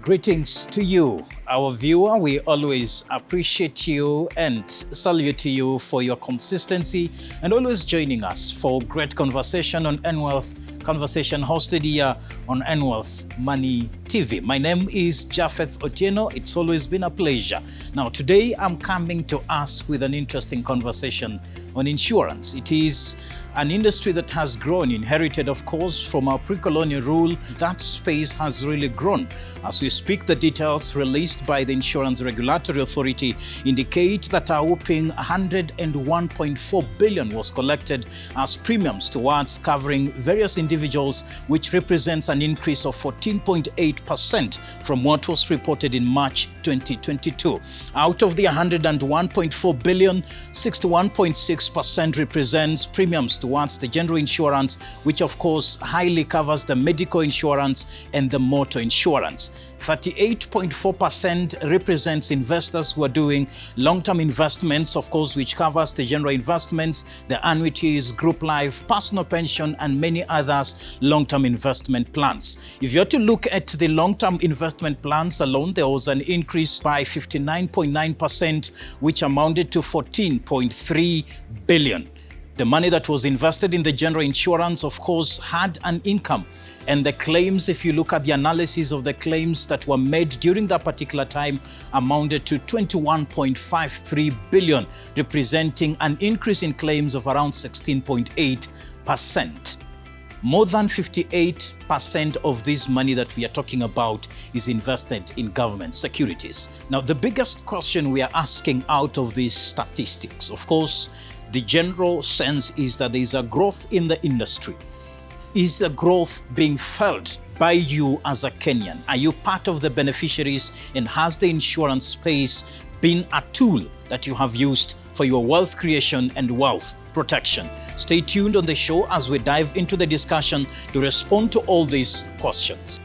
Greetings to you, our viewer. We always appreciate you and salute you for your consistency and always joining us for great conversation on NWealth Conversation hosted here on NWealth Money TV. My name is Japheth Otieno. It's always been a pleasure. Now, today I'm coming to us with an interesting conversation on insurance. It is an industry that has grown, inherited, of course, from our pre-colonial rule. That space has really grown. As we speak, the details released by the Insurance Regulatory Authority indicate that a whopping 101.4 billion was collected as premiums towards covering various individuals, which represents an increase of 14.8% from what was reported in March 2022. Out of the 101.4 billion, 61.6% represents premiums towards the general insurance, which of course highly covers the medical insurance and the motor insurance. 38.4% represents investors who are doing long-term investments, of course, which covers the general investments, the annuities, group life, personal pension, and many others long-term investment plans. If you're to look at the long-term investment plans alone, there was an increase by 59.9%, which amounted to 14.3 billion. The money that was invested in the general insurance, of course, had an income. And the claims, if you look at the analysis of the claims that were made during that particular time, amounted to 21.53 billion, representing an increase in claims of around 16.8%. More than 58% of this money that we are talking about is invested in government securities. Now, the biggest question we are asking out of these statistics, of course, the general sense is that there is a growth in the industry. Is the growth being felt by you as a Kenyan? Are you part of the beneficiaries? And has the insurance space been a tool that you have used for your wealth creation and wealth protection? Stay tuned on the show as we dive into the discussion to respond to all these questions.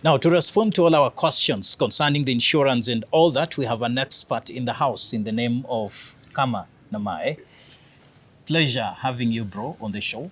Now, to respond to all our questions concerning the insurance and all that, we have an expert in the house in the name of Kama Namae. Pleasure having you, bro, on the show.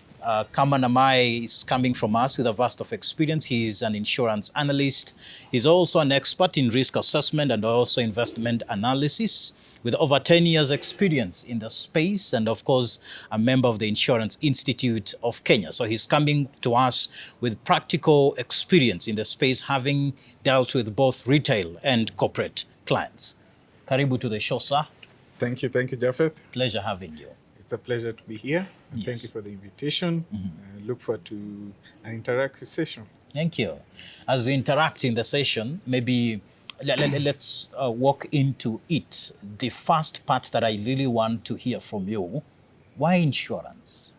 Kama Namae is coming from us with a vast of experience. He is an insurance analyst. He's also an expert in risk assessment and also investment analysis, with over 10 years experience in the space, and of course, a member of the Insurance Institute of Kenya. So he's coming to us with practical experience in the space, having dealt with both retail and corporate clients. Karibu to the show, sir. Thank you, Japheth. Pleasure having you. It's a pleasure to be here, and thank you for the invitation. Look forward to an interactive session. Thank you. As we interact in the session, maybe let's walk into it. The first part that I really want to hear from you, why insurance?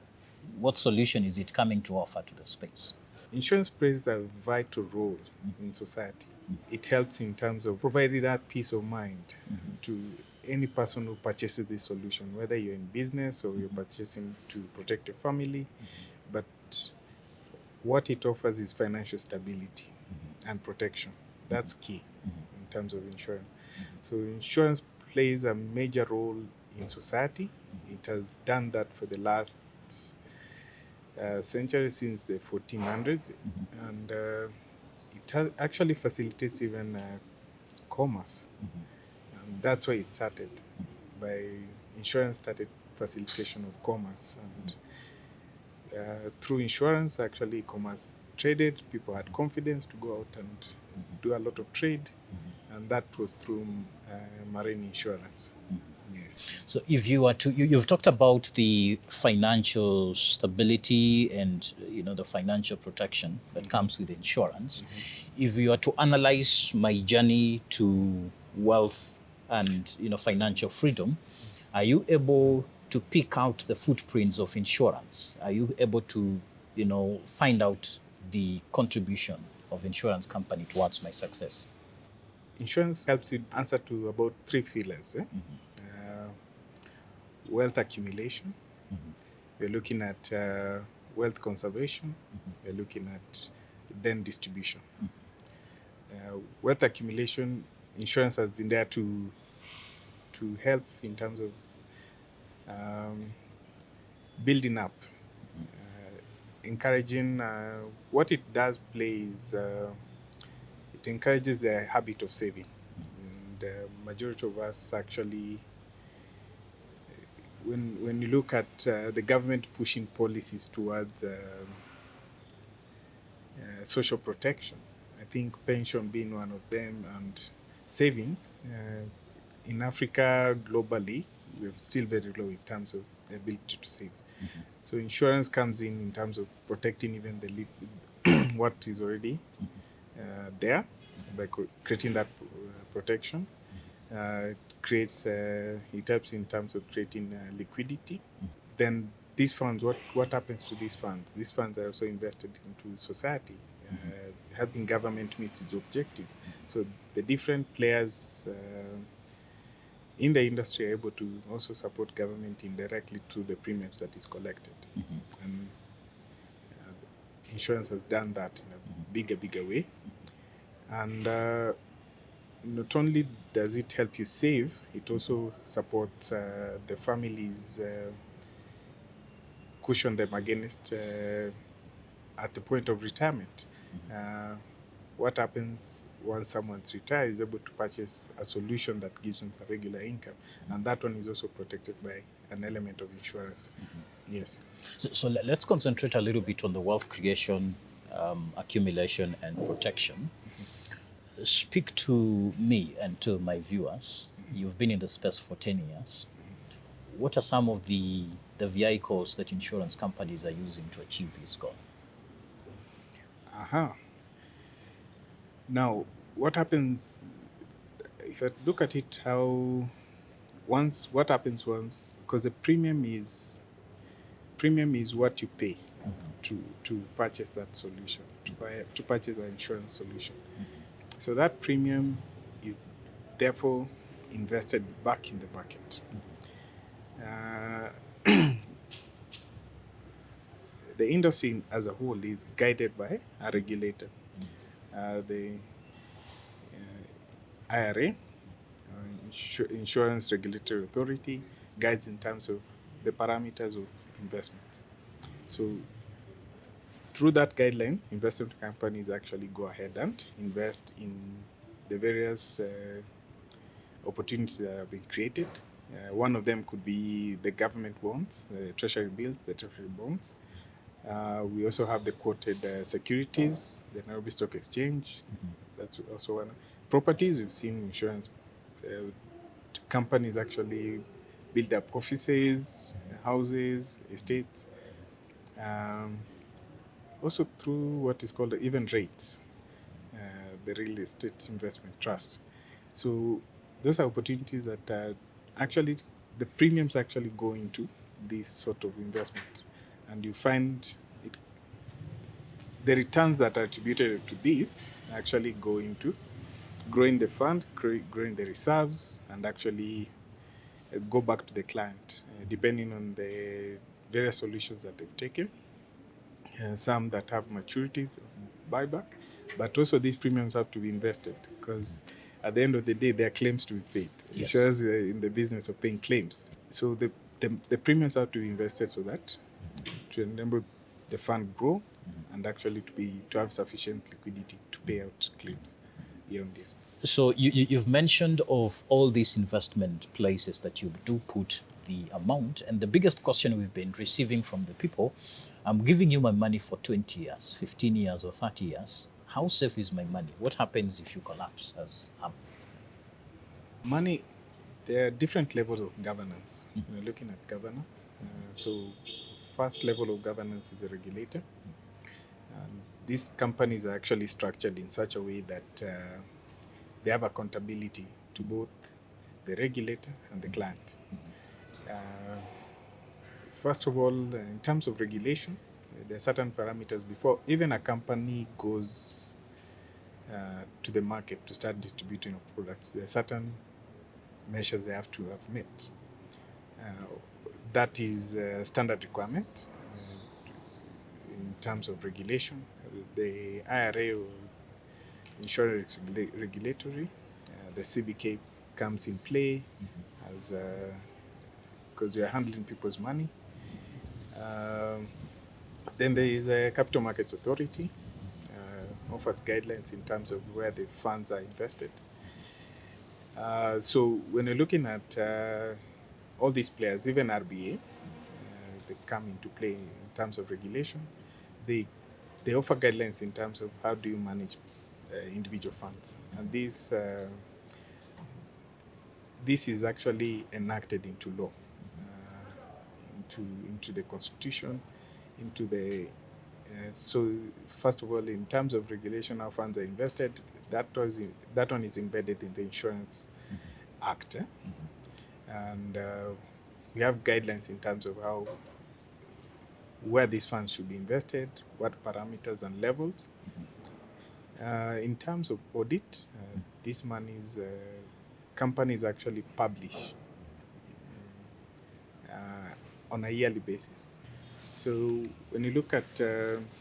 What solution is it coming to offer to the space? Insurance plays a vital role in society. It helps in terms of providing that peace of mind to any person who purchases this solution, whether you're in business or you're purchasing to protect your family. But what it offers is financial stability and protection. That's key in terms of insurance. So insurance plays a major role in society. It has done that for the last century, since the 1400s. And it actually facilitates even commerce. And that's why it started. By insurance started facilitation of commerce. And through insurance, actually, commerce traded. People had confidence to go out and do a lot of trade, and that was through marine insurance. Yes. So if you are to, you've talked about the financial stability and the financial protection that comes with insurance. If you are to analyze my journey to wealth and financial freedom, are you able to pick out the footprints of insurance? Are you able to find out the contribution of insurance company towards my success? Insurance helps you answer to about three pillars. Wealth accumulation. We're looking at wealth conservation. We're looking at then distribution. Wealth accumulation, insurance has been there to help in terms of um, building up, encouraging. What it does play is it encourages the habit of saving. And the majority of us actually, when you look at the government pushing policies towards social protection, I think pension being one of them, and savings. In Africa, globally, we're still very low in terms of the ability to save. So insurance comes in terms of protecting even the what is already there by creating that protection. It creates it helps in terms of creating liquidity. Then these funds, what happens to these funds? These funds are also invested into society, helping government meet its objective. So the different players in the industry are able to also support government indirectly through the premiums that is collected. And insurance has done that in a bigger way. And not only does it help you save, it also supports the families, cushion them against at the point of retirement. What happens once someone's retired is able to purchase a solution that gives them a regular income, and that one is also protected by an element of insurance. Yes. So let's concentrate a little bit on the wealth creation, accumulation, and protection. Speak to me and to my viewers. You've been in the space for 10 years. What are some of the vehicles that insurance companies are using to achieve this goal? Now, what happens if I look at it? What happens once? Because the premium is what you pay to purchase that solution, to purchase an insurance solution. So that premium is therefore invested back in the market. The industry as a whole is guided by a regulator. The IRA, Insurance Regulatory Authority, guides in terms of the parameters of investment. So through that guideline, investment companies actually go ahead and invest in the various opportunities that have been created. One of them could be the government bonds, the treasury bills, the treasury bonds. We also have the quoted securities, the Nairobi Stock Exchange. That's also one. Properties, we've seen insurance companies actually build up offices, houses, estates. Also through what is called even rates, the real estate investment trust. So those are opportunities that actually the premiums actually go into this sort of investment, and you find the returns that are attributed to this actually go into growing the fund, growing the reserves, and actually go back to the client, depending on the various solutions that they've taken. Some that have maturities, buyback, but also these premiums have to be invested, because at the end of the day, there are claims to be paid. Yes. Insurers are in the business of paying claims. So the premiums have to be invested so that to enable the fund grow and actually to have sufficient liquidity to pay out claims year on year. So you've mentioned of all these investment places that you do put the amount, and the biggest question we've been receiving from the people, I'm giving you my money for 20 years, 15 years or 30 years. How safe is my money? What happens if you collapse as Money, there are different levels of governance. We're looking at governance. So first level of governance is the regulator. These companies are actually structured in such a way that they have accountability to both the regulator and the client. First of all, in terms of regulation, there are certain parameters before even a company goes to the market to start distributing of products. There are certain measures they have to have met. That is a standard requirement in terms of regulation. The IRA, or Insurance Regulatory, the CBK comes in play as because you're handling people's money. Then there is a Capital Markets Authority, offers guidelines in terms of where the funds are invested. So when you're looking at all these players, even RBA, they come into play in terms of regulation. They offer guidelines in terms of how do you manage individual funds, and this is actually enacted into law, into the constitution, into the so first of all, in terms of regulation, how funds are invested, that one is embedded in the Insurance Act, and we have guidelines in terms of where these funds should be invested, what parameters and levels. In terms of audit, these monies, companies actually publish on a yearly basis. So when you look at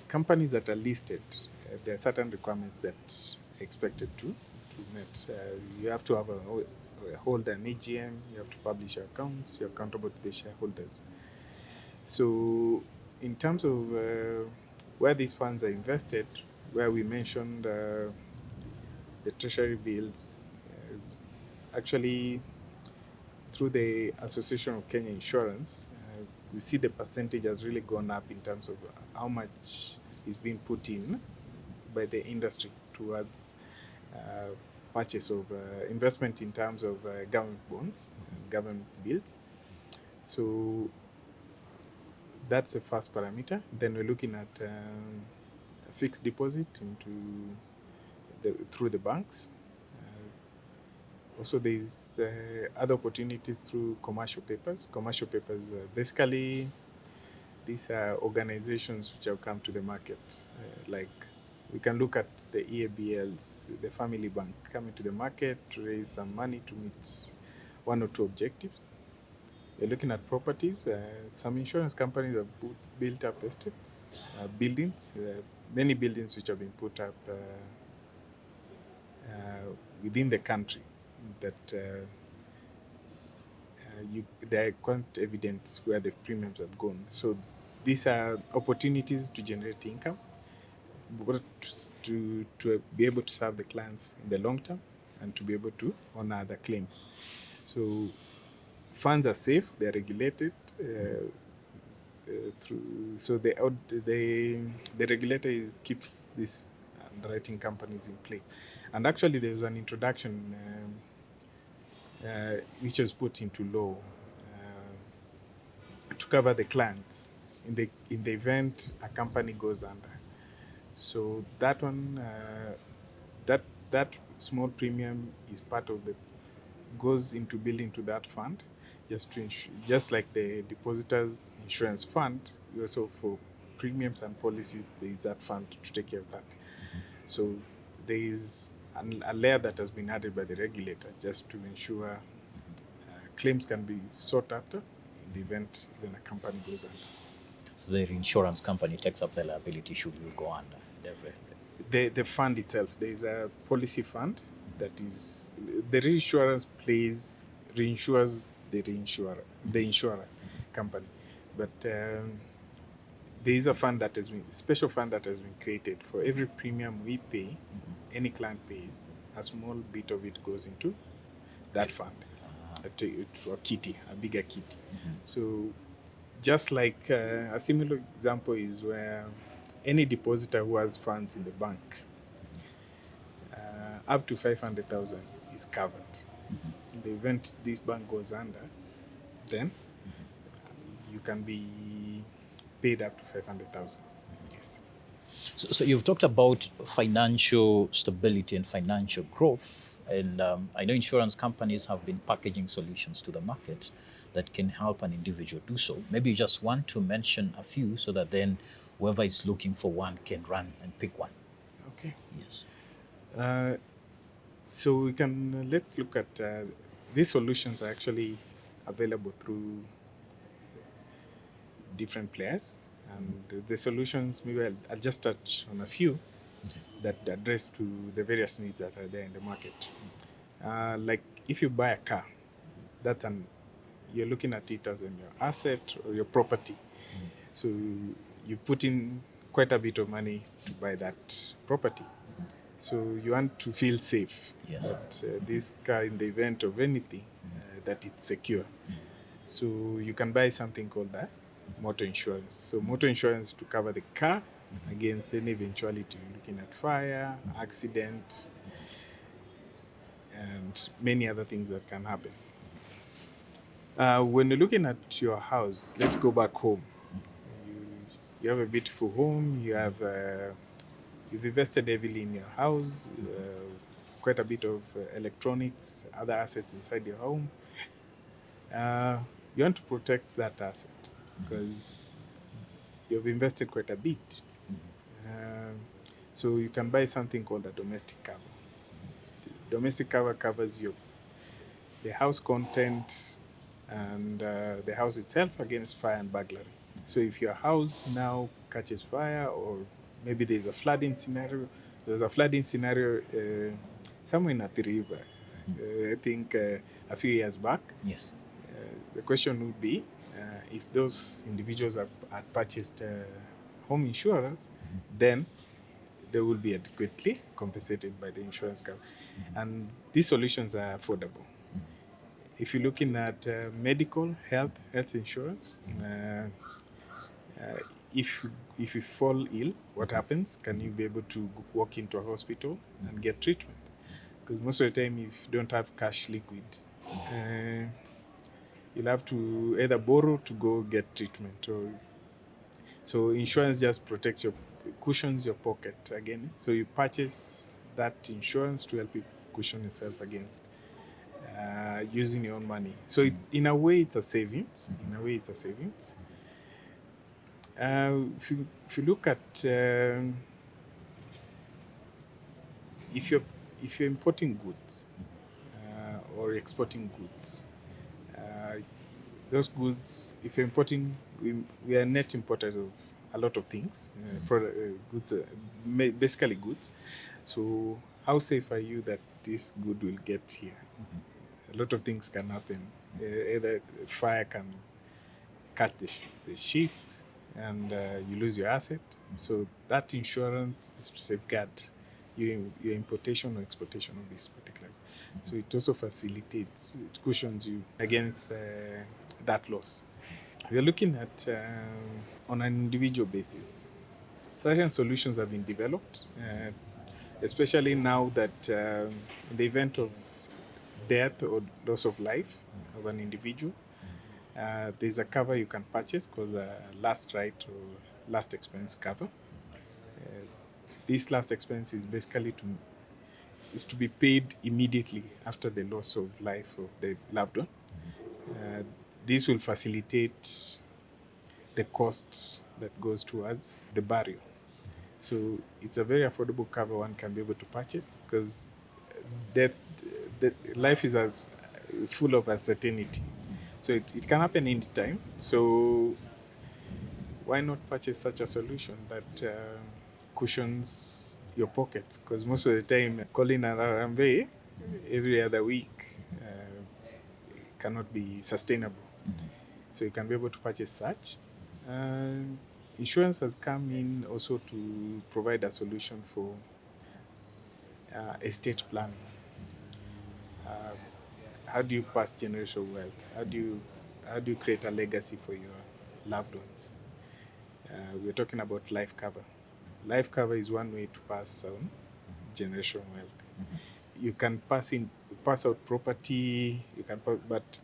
companies that are listed, there are certain requirements that are expected to meet. You have to have hold an AGM, you have to publish your accounts, you're accountable to the shareholders. So in terms of where these funds are invested, where we mentioned the treasury bills, actually through the Association of Kenya Insurance, we see the percentage has really gone up in terms of how much is being put in by the industry towards purchase of investment in terms of government bonds and government bills. So that's the first parameter. Then we're looking at fixed deposit through the banks. Also, there's other opportunities through commercial papers. Commercial papers, basically, these are organizations which have come to the market. Like we can look at the EABLs, the family bank coming to the market to raise some money to meet one or two objectives. They're looking at properties. Some insurance companies have built up estates, buildings, many buildings which have been put up within the country that there are quite evidence where the premiums have gone. So these are opportunities to generate income, but to be able to serve the clients in the long term and to be able to honor the claims. So funds are safe, they're regulated so the regulator keeps these underwriting companies in place. And actually there's an introduction which was put into law to cover the clients in the event a company goes under. So that one, that small premium is part of goes into building to that fund, just to just like the depositors insurance fund. We also, for premiums and policies, there is that fund to take care of that. So there is a layer that has been added by the regulator just to ensure claims can be sought after in the event even a company goes under. So the insurance company takes up the liability should you go under. The fund itself, there is a policy fund that is the reinsurance reinsures the insurer company, but there is a fund that has been special fund that has been created for every premium we pay. Any client pays, a small bit of it goes into that fund, to a kitty, a bigger kitty. So just like a similar example is where any depositor who has funds in the bank, up to 500,000 is covered. In the event this bank goes under, then you can be paid up to 500,000. Yes. So you've talked about financial stability and financial growth, and I know insurance companies have been packaging solutions to the market that can help an individual do so. Maybe you just want to mention a few so that then whoever is looking for one can run and pick one. Okay. Yes. So we can let's look at these solutions are actually available through different players, and the solutions, maybe I'll just touch on a few that address to the various needs that are there in the market. Like if you buy a car, you're looking at it as your asset or your property. So you put in quite a bit of money to buy that property. So you want to feel safe that this car, in the event of anything, that it's secure. So you can buy something called a motor insurance. So motor insurance to cover the car against any eventuality. You're looking at fire, accident, and many other things that can happen. When you're looking at your house, let's go back home. You have a beautiful home. You've invested heavily in your house, quite a bit of electronics, other assets inside your home. You want to protect that asset because you've invested quite a bit. So you can buy something called a domestic cover. The domestic cover covers the house content and the house itself against fire and burglary. So if your house now catches fire, or maybe there's a flooding scenario, somewhere in Athi River, I think a few years back. Yes. The question would be if those individuals had purchased home insurance, then they will be adequately compensated by the insurance cover. And these solutions are affordable. If you're looking at medical health insurance, if you fall ill, what happens? Can you be able to walk into a hospital and get treatment? Because most of the time, if you don't have cash liquid, you'll have to either borrow to go get treatment, so insurance just cushions your pocket against. So you purchase that insurance to help you cushion yourself against using your own money. So it's in a way it's a savings. If you look at if you're importing goods or exporting goods, those goods, if you're importing, we are net importers of a lot of things, goods, basically goods. So how safe are you that this good will get here? A lot of things can happen. Either fire can catch the ship and you lose your asset. So that insurance is to safeguard your importation or exportation of this particular. So it also facilitates, it cushions you against that loss. We are looking at on an individual basis. Certain solutions have been developed, especially now that in the event of death or loss of life of an individual, there's a cover you can purchase called a last right or last expense cover. This last expense is basically to be paid immediately after the loss of life of the loved one. This will facilitate the costs that goes towards the burial. So it's a very affordable cover one can be able to purchase because life is full of uncertainty. So it can happen anytime. So why not purchase such a solution that cushions your pockets? Because most of the time, calling an RMB every other week cannot be sustainable. So you can be able to purchase such. Insurance has come in also to provide a solution for estate planning. How do you pass generational wealth? How do you create a legacy for your loved ones? We're talking about life cover. Life cover is one way to pass on generational wealth. You can pass out property. But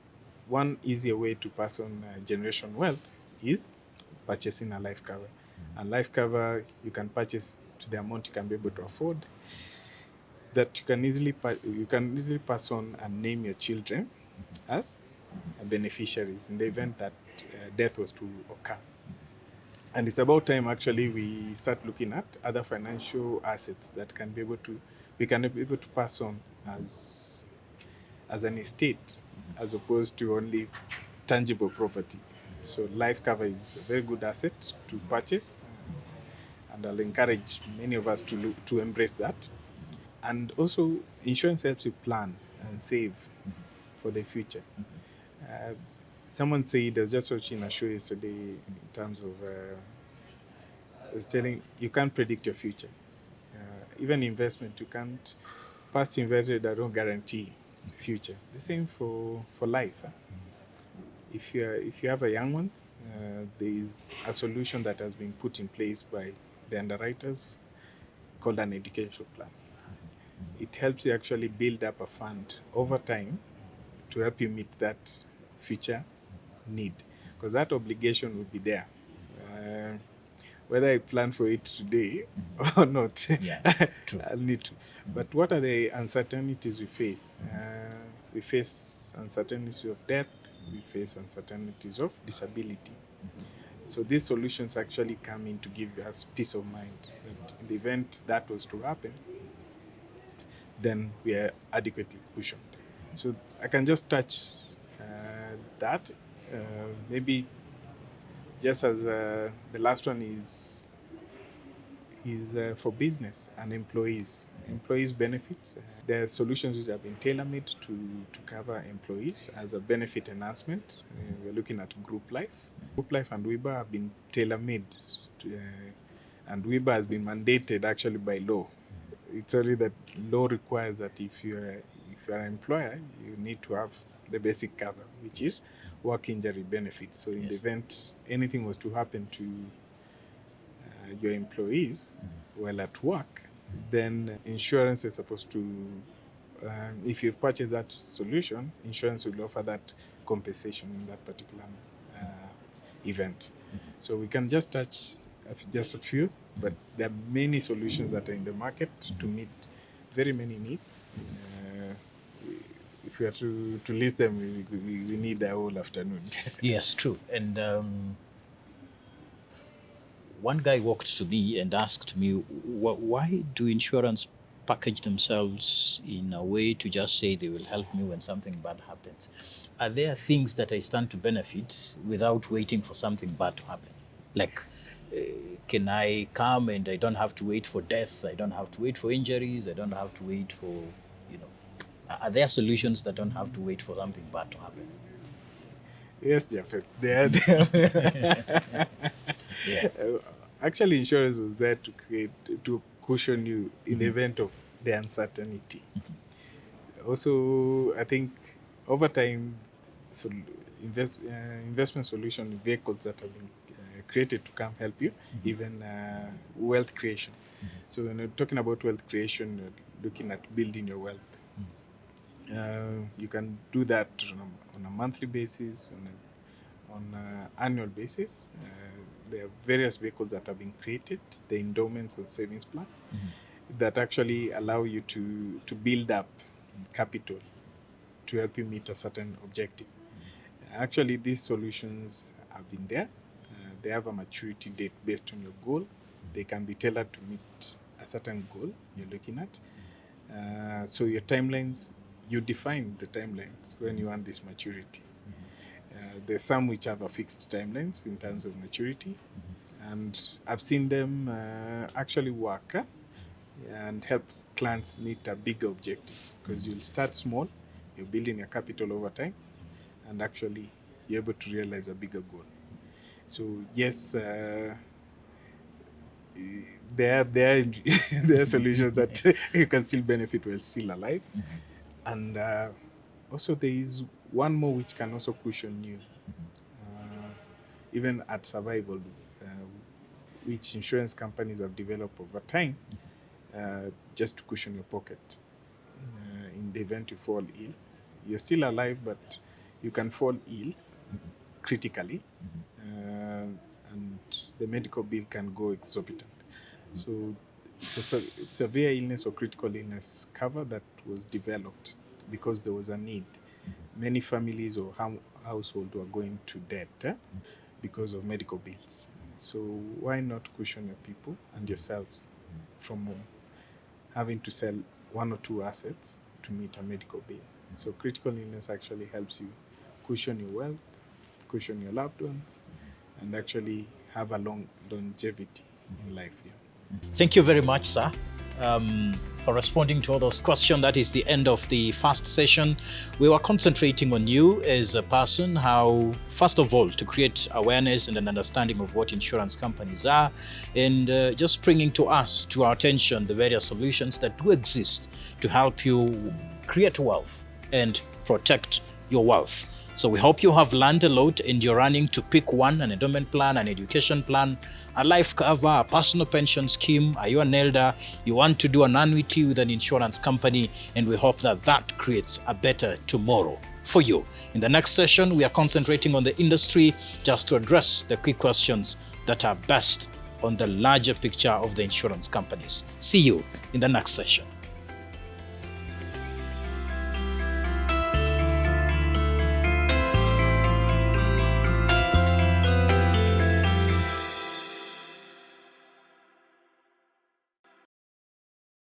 one easier way to pass on generational wealth is purchasing a life cover. And life cover you can purchase to the amount you can be able to afford. That you can easily pass on and name your children as beneficiaries in the event that death was to occur. And it's about time actually we start looking at other financial assets that we can be able to pass on as an estate, as opposed to only tangible property. So life cover is a very good asset to purchase, and I'll encourage many of us to embrace that. And also, insurance helps you plan and save for the future. Someone said, I was just watching a show yesterday in terms of, it's telling you can't predict your future. Even investment, you can't, past investors that don't guarantee future. The same for life. If you have a young ones, there is a solution that has been put in place by the underwriters called an education plan. It helps you actually build up a fund over time to help you meet that future need, because that obligation will be there. Whether I plan for it today or not, Yeah, true. I'll need to. But what are the uncertainties we face? We face uncertainties of death, we face uncertainties of disability. So these solutions actually come in to give us peace of mind that in the event that was to happen, then we are adequately cushioned. So I can just touch that. Maybe just as the last one is for business and employees. Employees' benefits. There are solutions which have been tailor-made to cover employees as a benefit enhancement. We're looking at group life. Group life and WIBA have been tailor-made, and WIBA has been mandated actually by law. It's only that law requires that if you're an employer, you need to have the basic cover, which is work injury benefits. So in the event anything was to happen to your employees while at work, then insurance is supposed to, if you've purchased that solution, insurance will offer that compensation in that particular event. So we can just touch just a few, but there are many solutions that are in the market to meet very many needs. If we are to list them, we need a whole afternoon. Yes, true. And one guy walked to me and asked me, why do insurance package themselves in a way to just say they will help me when something bad happens? Are there things that I stand to benefit without waiting for something bad to happen? Like, can I come and I don't have to wait for death? I don't have to wait for injuries. I don't have to wait for, are there solutions that don't have to wait for something bad to happen? Yes, Japhet. Yeah. Actually, insurance was there to cushion you in the event of the uncertainty. Also, I think over time, so investment solution vehicles that have been created to come help you, even wealth creation. So when you're talking about wealth creation, you're looking at building your wealth. You can do that on a monthly basis, on an annual basis. There are various vehicles that have been created, the endowments or savings plan, that actually allow you to build up capital to help you meet a certain objective. Actually, these solutions have been there. They have a maturity date based on your goal. They can be tailored to meet a certain goal you're looking at. So your timelines, you define the timelines when you want this maturity. There's some which have a fixed timelines in terms of maturity, and I've seen them actually work and help clients meet a bigger objective, because you'll start small, you're building your capital over time, and actually you're able to realize a bigger goal. So yes, there are solutions that you can still benefit while still alive. And also there is one more which can also cushion you, even at survival, which insurance companies have developed over time, just to cushion your pocket. In the event you fall ill, you're still alive, but you can fall ill critically, and the medical bill can go exorbitant. So it's a severe illness or critical illness cover that was developed because there was a need. Many families or households were going to debt because of medical bills. So why not cushion your people and yourselves from having to sell one or two assets to meet a medical bill? So critical illness actually helps you cushion your wealth, cushion your loved ones, and actually have a longevity in life. Yeah. Thank you very much, sir, for responding to all those questions. That is the end of the first session. We were concentrating on you as a person, how, first of all, to create awareness and an understanding of what insurance companies are, and just bringing to us, to our attention, the various solutions that do exist to help you create wealth and protect your wealth. So we hope you have learned a lot and you're running to pick one: an endowment plan, an education plan, a life cover, a personal pension scheme. Are you an elder? You want to do an annuity with an insurance company, and we hope that that creates a better tomorrow for you. In the next session, we are concentrating on the industry just to address the key questions that are best on the larger picture of the insurance companies. See you in the next session.